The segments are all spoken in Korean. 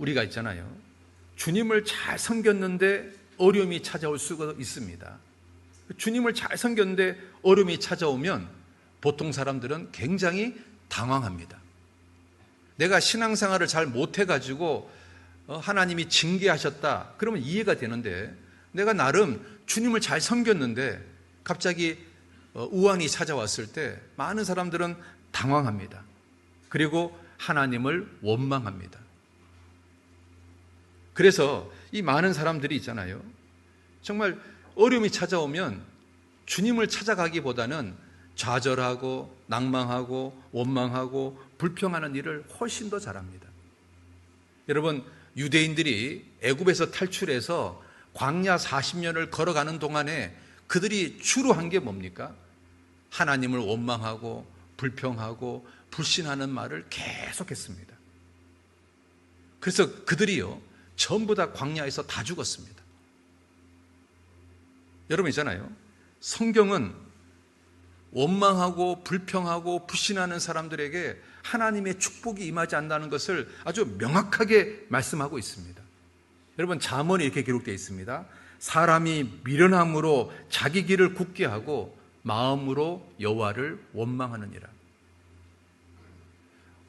우리가 있잖아요. 주님을 잘 섬겼는데 어려움이 찾아올 수가 있습니다. 주님을 잘 섬겼는데 어려움이 찾아오면 보통 사람들은 굉장히 당황합니다. 내가 신앙생활을 잘 못해가지고 하나님이 징계하셨다 그러면 이해가 되는데, 내가 나름 주님을 잘 섬겼는데 갑자기 우환이 찾아왔을 때 많은 사람들은 당황합니다. 그리고 하나님을 원망합니다. 그래서 이 많은 사람들이 있잖아요, 정말 어려움이 찾아오면 주님을 찾아가기보다는 좌절하고 낭망하고 원망하고 불평하는 일을 훨씬 더 잘합니다. 여러분, 유대인들이 애굽에서 탈출해서 광야 40년을 걸어가는 동안에 그들이 주로 한 게 뭡니까? 하나님을 원망하고 불평하고 불신하는 말을 계속했습니다. 그래서 그들이요, 전부 다 광야에서 다 죽었습니다. 여러분 있잖아요, 성경은 원망하고 불평하고 불신하는 사람들에게 하나님의 축복이 임하지 않는다는 것을 아주 명확하게 말씀하고 있습니다. 여러분, 잠언에 이렇게 기록되어 있습니다. 사람이 미련함으로 자기 길을 굳게 하고 마음으로 여호와를 원망하느니라.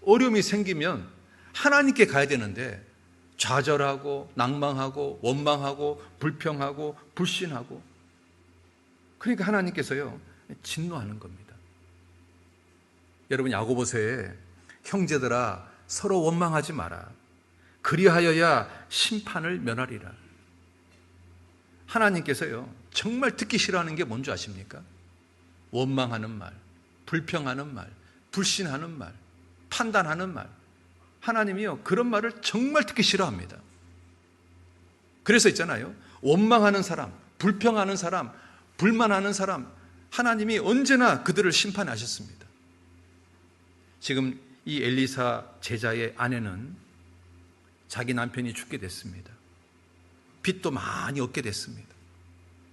어려움이 생기면 하나님께 가야 되는데 좌절하고 낭망하고 원망하고 불평하고 불신하고, 그러니까 하나님께서요 진노하는 겁니다. 여러분, 야고보서에 형제들아 서로 원망하지 마라. 그리하여야 심판을 면하리라. 하나님께서요 정말 듣기 싫어하는 게 뭔지 아십니까? 원망하는 말, 불평하는 말, 불신하는 말, 판단하는 말. 하나님이요 그런 말을 정말 듣기 싫어합니다. 그래서 있잖아요, 원망하는 사람, 불평하는 사람, 불만하는 사람, 하나님이 언제나 그들을 심판하셨습니다. 지금 이 엘리사 제자의 아내는 자기 남편이 죽게 됐습니다. 빚도 많이 얻게 됐습니다.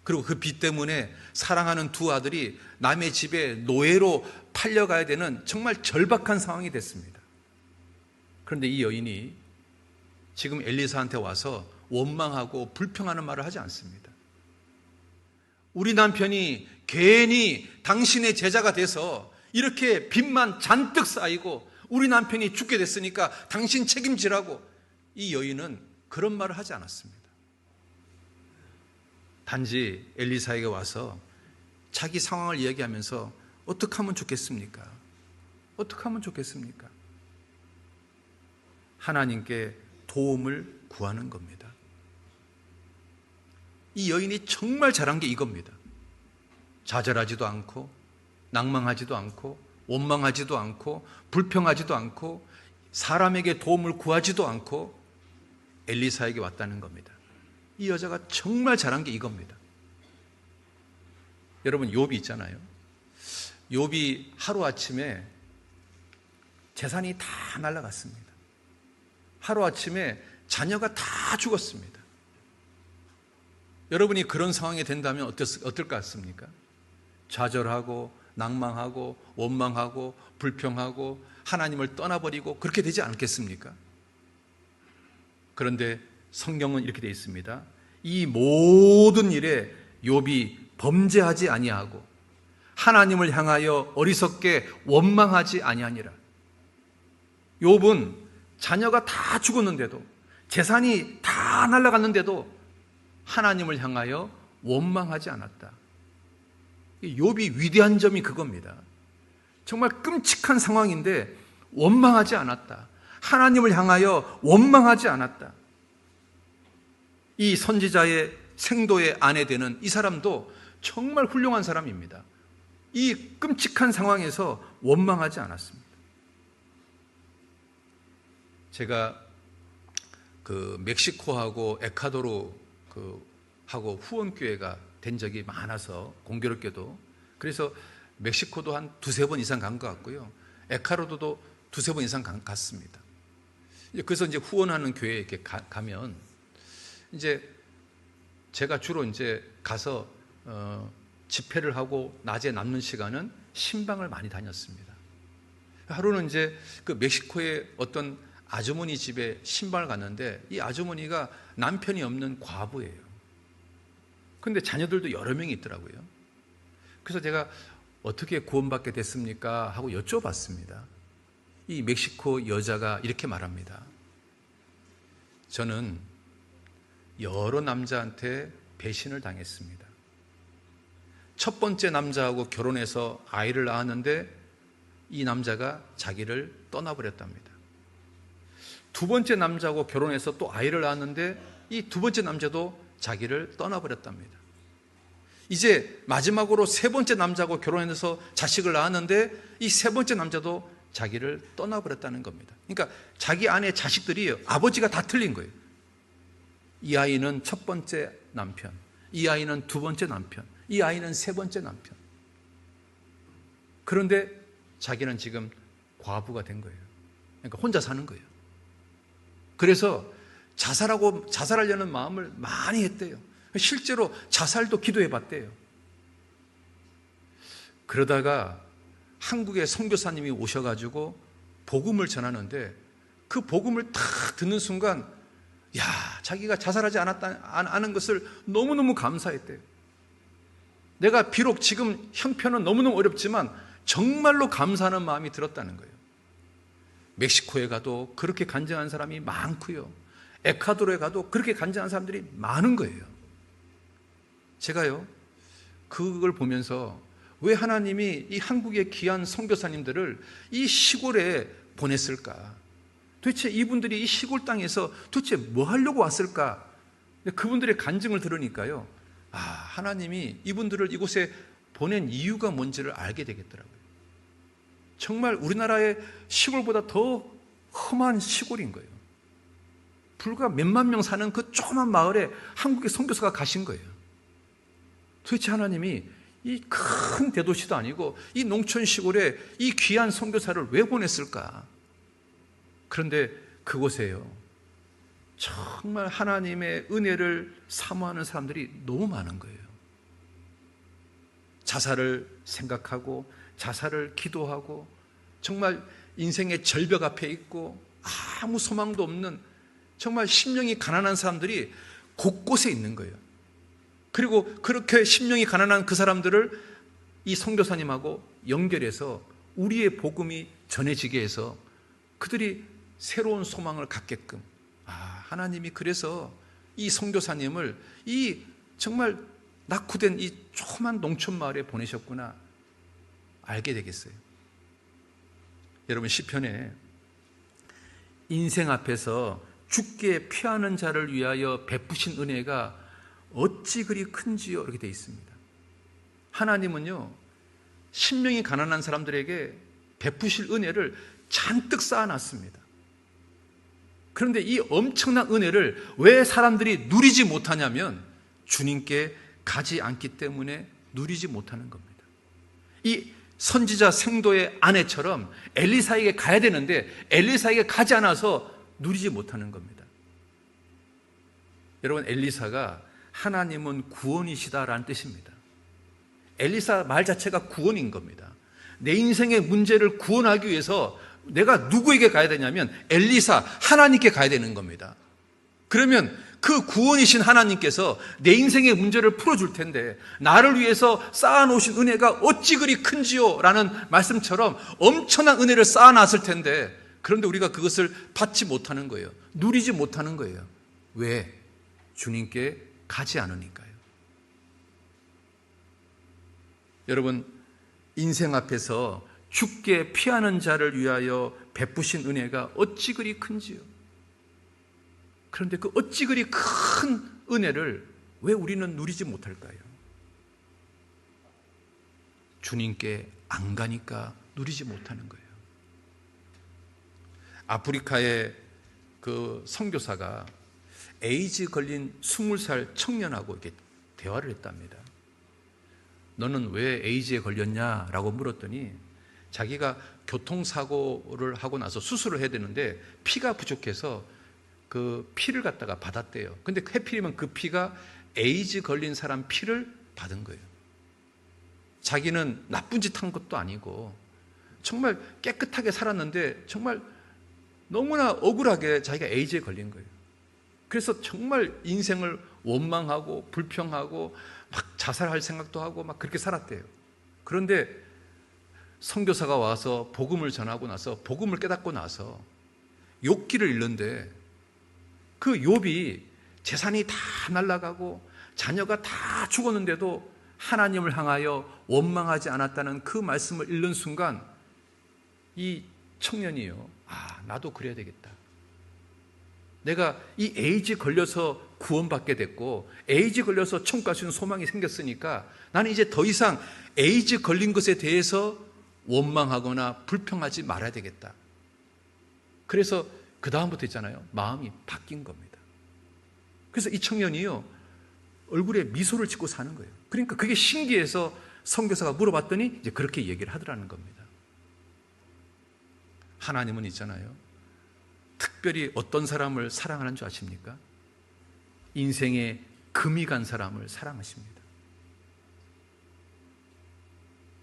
그리고 그 빚 때문에 사랑하는 두 아들이 남의 집에 노예로 팔려가야 되는 정말 절박한 상황이 됐습니다. 그런데 이 여인이 지금 엘리사한테 와서 원망하고 불평하는 말을 하지 않습니다. 우리 남편이 괜히 당신의 제자가 돼서 이렇게 빚만 잔뜩 쌓이고 우리 남편이 죽게 됐으니까 당신 책임지라고, 이 여인은 그런 말을 하지 않았습니다. 단지 엘리사에게 와서 자기 상황을 이야기하면서 어떻게 하면 좋겠습니까? 어떻게 하면 좋겠습니까? 하나님께 도움을 구하는 겁니다. 이 여인이 정말 잘한 게 이겁니다. 좌절하지도 않고 낭망하지도 않고 원망하지도 않고 불평하지도 않고 사람에게 도움을 구하지도 않고 엘리사에게 왔다는 겁니다. 이 여자가 정말 잘한 게 이겁니다. 여러분, 욥이 있잖아요. 욥이 하루아침에 재산이 다 날아갔습니다. 하루아침에 자녀가 다 죽었습니다. 여러분이 그런 상황이 된다면 어떨 것 같습니까? 좌절하고 낭망하고 원망하고 불평하고 하나님을 떠나버리고 그렇게 되지 않겠습니까? 그런데 성경은 이렇게 되어 있습니다. 이 모든 일에 욥이 범죄하지 아니하고 하나님을 향하여 어리석게 원망하지 아니하니라. 욥은 자녀가 다 죽었는데도, 재산이 다 날아갔는데도 하나님을 향하여 원망하지 않았다. 욥이 위대한 점이 그겁니다. 정말 끔찍한 상황인데 원망하지 않았다. 하나님을 향하여 원망하지 않았다. 이 선지자의 생도의 아내 되는 이 사람도 정말 훌륭한 사람입니다. 이 끔찍한 상황에서 원망하지 않았습니다. 제가 멕시코하고 에콰도르 하고 후원교회가 된 적이 많아서, 공교롭게도, 그래서 멕시코도 한 두세 번 이상 간 것 같고요, 에콰도르도 두세 번 이상 갔습니다. 그래서 이제 후원하는 교회에 이렇게 가면 이제 제가 주로 이제 가서 집회를 하고 낮에 남는 시간은 신방을 많이 다녔습니다. 하루는 이제 그 멕시코의 어떤 아주머니 집에 신방을 갔는데 이 아주머니가 남편이 없는 과부예요. 근데 자녀들도 여러 명이 있더라고요. 그래서 제가 어떻게 구원받게 됐습니까? 하고 여쭤봤습니다. 이 멕시코 여자가 이렇게 말합니다. 저는 여러 남자한테 배신을 당했습니다. 첫 번째 남자하고 결혼해서 아이를 낳았는데 이 남자가 자기를 떠나버렸답니다. 두 번째 남자하고 결혼해서 또 아이를 낳았는데 이 두 번째 남자도 자기를 떠나버렸답니다. 이제 마지막으로 세 번째 남자하고 결혼해서 자식을 낳았는데 이 세 번째 남자도 자기를 떠나버렸다는 겁니다. 그러니까 자기 안에 자식들이 아버지가 다 틀린 거예요. 이 아이는 첫 번째 남편, 이 아이는 두 번째 남편, 이 아이는 세 번째 남편. 그런데 자기는 지금 과부가 된 거예요. 그러니까 혼자 사는 거예요. 그래서 자살하려는 마음을 많이 했대요. 실제로 자살도 기도해 봤대요. 그러다가 한국에 선교사님이 오셔가지고 복음을 전하는데 그 복음을 딱 듣는 순간 자기가 자살하지 않은 것을 너무너무 감사했대요. 내가 비록 지금 형편은 너무너무 어렵지만 정말로 감사하는 마음이 들었다는 거예요. 멕시코에 가도 그렇게 간증한 사람이 많고요. 에콰도르에 가도 그렇게 간증한 사람들이 많은 거예요. 제가요, 그걸 보면서 왜 하나님이 이 한국의 귀한 선교사님들을 이 시골에 보냈을까? 도대체 이분들이 이 시골 땅에서 도대체 뭐 하려고 왔을까? 그분들의 간증을 들으니까요, 하나님이 이분들을 이곳에 보낸 이유가 뭔지를 알게 되겠더라고요. 정말 우리나라의 시골보다 더 험한 시골인 거예요. 불과 몇만 명 사는 그 조그만 마을에 한국의 선교사가 가신 거예요. 도대체 하나님이 이 큰 대도시도 아니고 이 농촌 시골에 이 귀한 선교사를 왜 보냈을까? 그런데 그곳에요, 정말 하나님의 은혜를 사모하는 사람들이 너무 많은 거예요. 자살을 생각하고 자살을 기도하고 정말 인생의 절벽 앞에 있고 아무 소망도 없는 정말 심령이 가난한 사람들이 곳곳에 있는 거예요. 그리고 그렇게 심령이 가난한 그 사람들을 이 선교사님하고 연결해서 우리의 복음이 전해지게 해서 그들이 새로운 소망을 갖게끔, 하나님이 그래서 이 선교사님을 이 정말 낙후된 이 조그만 농촌 마을에 보내셨구나 알게 되겠어요. 여러분, 시편에 인생 앞에서 죽게 피하는 자를 위하여 베푸신 은혜가 어찌 그리 큰지요, 이렇게 되어 있습니다. 하나님은요, 심령이 가난한 사람들에게 베푸실 은혜를 잔뜩 쌓아놨습니다. 그런데 이 엄청난 은혜를 왜 사람들이 누리지 못하냐면 주님께 가지 않기 때문에 누리지 못하는 겁니다. 이 선지자 생도의 아내처럼 엘리사에게 가야 되는데 엘리사에게 가지 않아서 누리지 못하는 겁니다. 여러분, 엘리사가 하나님은 구원이시다라는 뜻입니다. 엘리사 말 자체가 구원인 겁니다. 내 인생의 문제를 구원하기 위해서 내가 누구에게 가야 되냐면 엘리사, 하나님께 가야 되는 겁니다. 그러면 그 구원이신 하나님께서 내 인생의 문제를 풀어줄 텐데 나를 위해서 쌓아놓으신 은혜가 어찌 그리 큰지요? 라는 말씀처럼 엄청난 은혜를 쌓아놨을 텐데 그런데 우리가 그것을 받지 못하는 거예요. 누리지 못하는 거예요. 왜? 주님께 가지 않으니까요. 여러분, 인생 앞에서 죽게 피하는 자를 위하여 베푸신 은혜가 어찌 그리 큰지요? 그런데 그 어찌 그리 큰 은혜를 왜 우리는 누리지 못할까요? 주님께 안 가니까 누리지 못하는 거예요. 아프리카의 그 선교사가 에이즈 걸린 20살 청년하고 이렇게 대화를 했답니다. 너는 왜 에이즈에 걸렸냐라고 물었더니 자기가 교통사고를 하고 나서 수술을 해야 되는데 피가 부족해서 그 피를 갖다가 받았대요. 근데 해필이면 그 피가 에이즈 걸린 사람 피를 받은 거예요. 자기는 나쁜 짓 한 것도 아니고 정말 깨끗하게 살았는데 정말 너무나 억울하게 자기가 에이즈에 걸린 거예요. 그래서 정말 인생을 원망하고 불평하고 막 자살할 생각도 하고 막 그렇게 살았대요. 그런데 선교사가 와서 복음을 전하고 나서, 복음을 깨닫고 나서 욥기를 읽는데, 그 욥이 재산이 다 날아가고 자녀가 다 죽었는데도 하나님을 향하여 원망하지 않았다는 그 말씀을 읽는 순간 이 청년이요, 나도 그래야 되겠다. 내가 이 에이즈 걸려서 구원받게 됐고 에이즈 걸려서 천국 갈 수 있는 소망이 생겼으니까 나는 이제 더 이상 에이즈 걸린 것에 대해서 원망하거나 불평하지 말아야 되겠다. 그래서 그 다음부터 있잖아요, 마음이 바뀐 겁니다. 그래서 이 청년이요, 얼굴에 미소를 짓고 사는 거예요. 그러니까 그게 신기해서 선교사가 물어봤더니 이제 그렇게 얘기를 하더라는 겁니다. 하나님은 있잖아요, 특별히 어떤 사람을 사랑하는 줄 아십니까? 인생에 금이 간 사람을 사랑하십니다.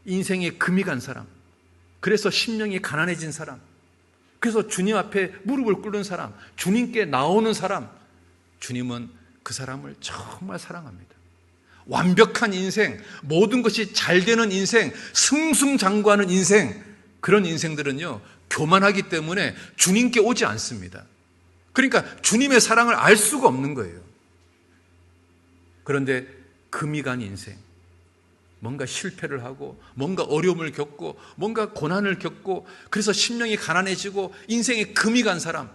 인생에 금이 간 사람, 그래서 심령이 가난해진 사람, 그래서 주님 앞에 무릎을 꿇는 사람, 주님께 나오는 사람, 주님은 그 사람을 정말 사랑합니다. 완벽한 인생, 모든 것이 잘 되는 인생, 승승장구하는 인생, 그런 인생들은요 교만하기 때문에 주님께 오지 않습니다. 그러니까 주님의 사랑을 알 수가 없는 거예요. 그런데 금이 간 인생, 뭔가 실패를 하고 뭔가 어려움을 겪고 뭔가 고난을 겪고 그래서 심령이 가난해지고 인생에 금이 간 사람,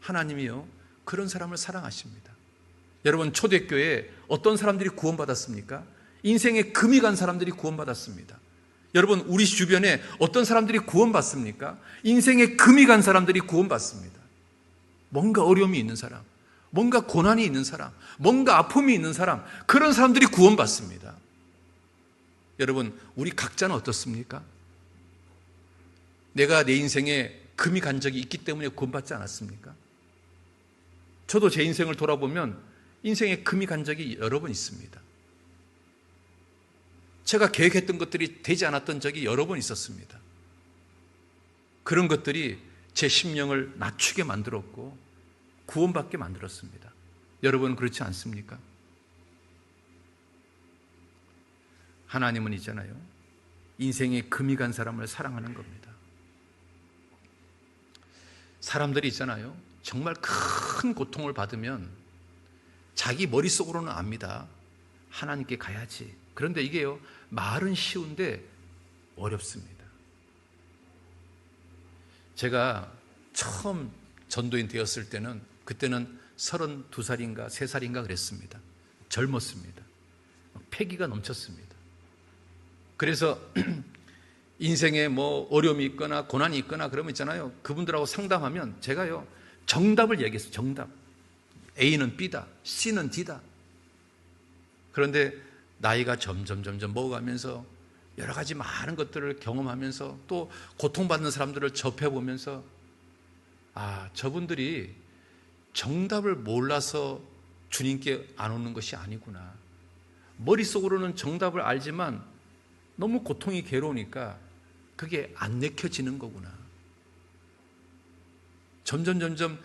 하나님이요 그런 사람을 사랑하십니다. 여러분, 초대교회에 어떤 사람들이 구원받았습니까? 인생에 금이 간 사람들이 구원받았습니다. 여러분, 우리 주변에 어떤 사람들이 구원받습니까? 인생에 금이 간 사람들이 구원받습니다. 뭔가 어려움이 있는 사람, 뭔가 고난이 있는 사람, 뭔가 아픔이 있는 사람, 그런 사람들이 구원받습니다. 여러분, 우리 각자는 어떻습니까? 내가 내 인생에 금이 간 적이 있기 때문에 구원받지 않았습니까? 저도 제 인생을 돌아보면 인생에 금이 간 적이 여러 번 있습니다. 제가 계획했던 것들이 되지 않았던 적이 여러 번 있었습니다. 그런 것들이 제 심령을 낮추게 만들었고 구원받게 만들었습니다. 여러분, 그렇지 않습니까? 하나님은 있잖아요, 인생에 금이 간 사람을 사랑하는 겁니다. 사람들이 있잖아요, 정말 큰 고통을 받으면 자기 머릿속으로는 압니다. 하나님께 가야지. 그런데 이게요, 말은 쉬운데 어렵습니다. 제가 처음 전도인 되었을 때는, 그때는 32살인가 3살인가 그랬습니다. 젊었습니다. 패기가 넘쳤습니다. 그래서 인생에 뭐 어려움이 있거나 고난이 있거나 그러면 있잖아요, 그분들하고 상담하면 제가요 정답을 얘기했어요. 정답. A는 B다, C는 D다. 그런데 나이가 점점 먹어가면서 여러 가지 많은 것들을 경험하면서 또 고통받는 사람들을 접해보면서, 저분들이 정답을 몰라서 주님께 안 오는 것이 아니구나. 머릿속으로는 정답을 알지만 너무 고통이 괴로우니까 그게 안 내켜지는 거구나. 점점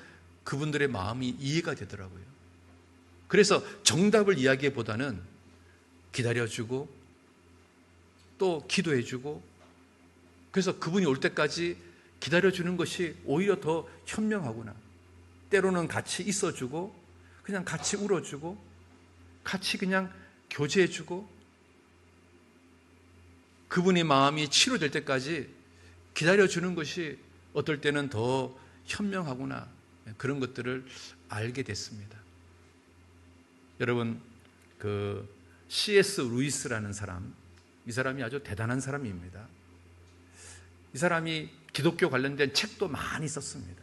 그분들의 마음이 이해가 되더라고요. 그래서 정답을 이야기보다는 기다려주고 또 기도해주고, 그래서 그분이 올 때까지 기다려주는 것이 오히려 더 현명하구나. 때로는 같이 있어주고 그냥 같이 울어주고 같이 그냥 교제해주고 그분의 마음이 치료될 때까지 기다려주는 것이 어떨 때는 더 현명하구나. 그런 것들을 알게 됐습니다. 여러분, 그 C.S. 루이스라는 사람, 이 사람이 아주 대단한 사람입니다. 이 사람이 기독교 관련된 책도 많이 썼습니다.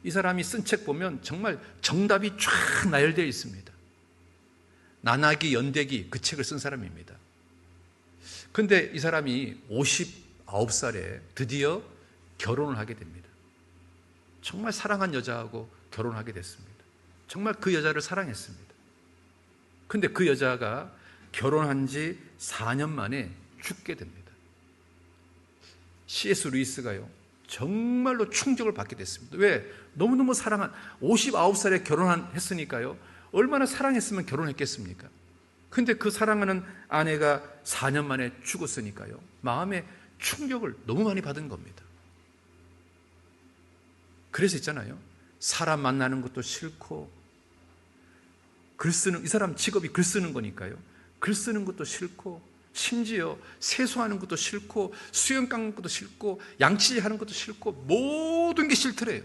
이 사람이 쓴 책 보면 정말 정답이 쫙 나열되어 있습니다. 나나기 연대기, 그 책을 쓴 사람입니다. 그런데 이 사람이 59살에 드디어 결혼을 하게 됩니다. 정말 사랑한 여자하고 결혼하게 됐습니다. 정말 그 여자를 사랑했습니다. 그런데 그 여자가 결혼한 지 4년 만에 죽게 됩니다. C.S. 루이스가요, 정말로 충격을 받게 됐습니다. 왜? 너무너무 사랑한 59살에 결혼했으니까요. 얼마나 사랑했으면 결혼했겠습니까? 근데 그 사랑하는 아내가 4년 만에 죽었으니까요. 마음에 충격을 너무 많이 받은 겁니다. 그래서 있잖아요. 사람 만나는 것도 싫고, 이 사람 직업이 글 쓰는 거니까요. 글 쓰는 것도 싫고, 심지어 세수하는 것도 싫고, 수영 깎는 것도 싫고, 양치하는 것도 싫고, 모든 게 싫더래요.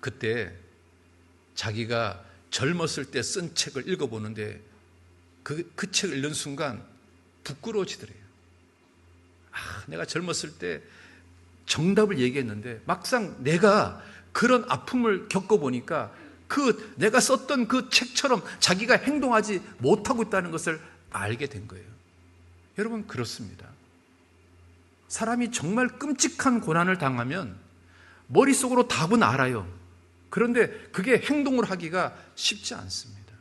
그때 자기가 젊었을 때 쓴 책을 읽어보는데 그 책을 읽는 순간 부끄러워지더래요. 내가 젊었을 때 정답을 얘기했는데 막상 내가 그런 아픔을 겪어보니까 내가 썼던 그 책처럼 자기가 행동하지 못하고 있다는 것을 알게 된 거예요. 여러분, 그렇습니다. 사람이 정말 끔찍한 고난을 당하면 머릿속으로 답은 알아요. 그런데 그게 행동을 하기가 쉽지 않습니다.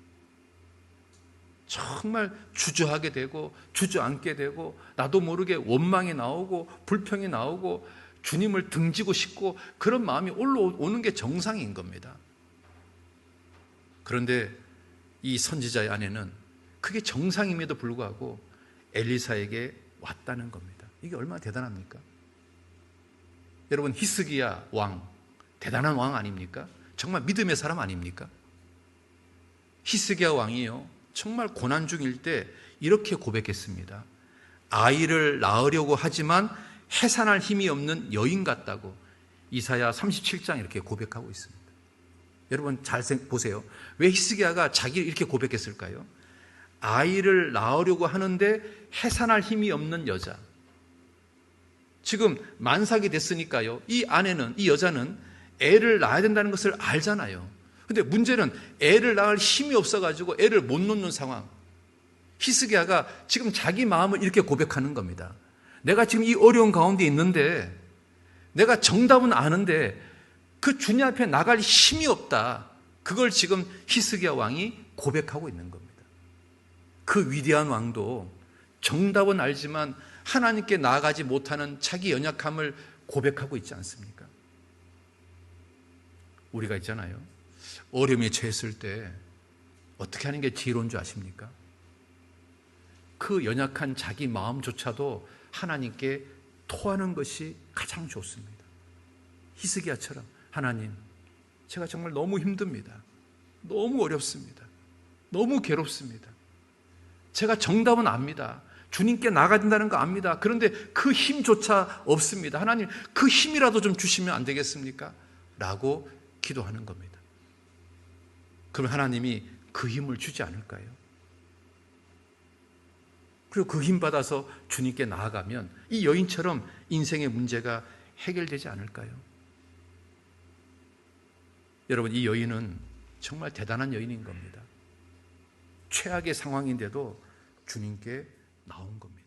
정말 주저하게 되고 주저앉게 되고 나도 모르게 원망이 나오고 불평이 나오고 주님을 등지고 싶고 그런 마음이 올라오는 게 정상인 겁니다. 그런데 이 선지자의 아내는 그게 정상임에도 불구하고 엘리사에게 왔다는 겁니다. 이게 얼마나 대단합니까? 여러분, 히스기야 왕, 대단한 왕 아닙니까? 정말 믿음의 사람 아닙니까? 히스기야 왕이요, 정말 고난 중일 때 이렇게 고백했습니다. 아이를 낳으려고 하지만 해산할 힘이 없는 여인 같다고 이사야 37장 이렇게 고백하고 있습니다. 여러분, 잘 보세요. 왜 히스기야가 자기를 이렇게 고백했을까요? 아이를 낳으려고 하는데 해산할 힘이 없는 여자. 지금 만삭이 됐으니까요, 이 여자는 애를 낳아야 된다는 것을 알잖아요. 근데 문제는 애를 낳을 힘이 없어가지고 애를 못 놓는 상황. 히스기야가 지금 자기 마음을 이렇게 고백하는 겁니다. 내가 지금 이 어려운 가운데 있는데, 내가 정답은 아는데 그 주님 앞에 나갈 힘이 없다. 그걸 지금 히스기야 왕이 고백하고 있는 겁니다. 그 위대한 왕도 정답은 알지만 하나님께 나아가지 못하는 자기 연약함을 고백하고 있지 않습니까? 우리가 있잖아요, 어려움에 처했을 때 어떻게 하는 게 지혜로운 줄 아십니까? 그 연약한 자기 마음조차도 하나님께 토하는 것이 가장 좋습니다. 히스기야처럼, 하나님, 제가 정말 너무 힘듭니다. 너무 어렵습니다. 너무 괴롭습니다. 제가 정답은 압니다. 주님께 나가야 된다는 거 압니다. 그런데 그 힘조차 없습니다. 하나님, 그 힘이라도 좀 주시면 안 되겠습니까? 라고 기도하는 겁니다. 그럼 하나님이 그 힘을 주지 않을까요? 그리고 그 힘 받아서 주님께 나아가면 이 여인처럼 인생의 문제가 해결되지 않을까요? 여러분, 이 여인은 정말 대단한 여인인 겁니다. 최악의 상황인데도 주님께 나온 겁니다.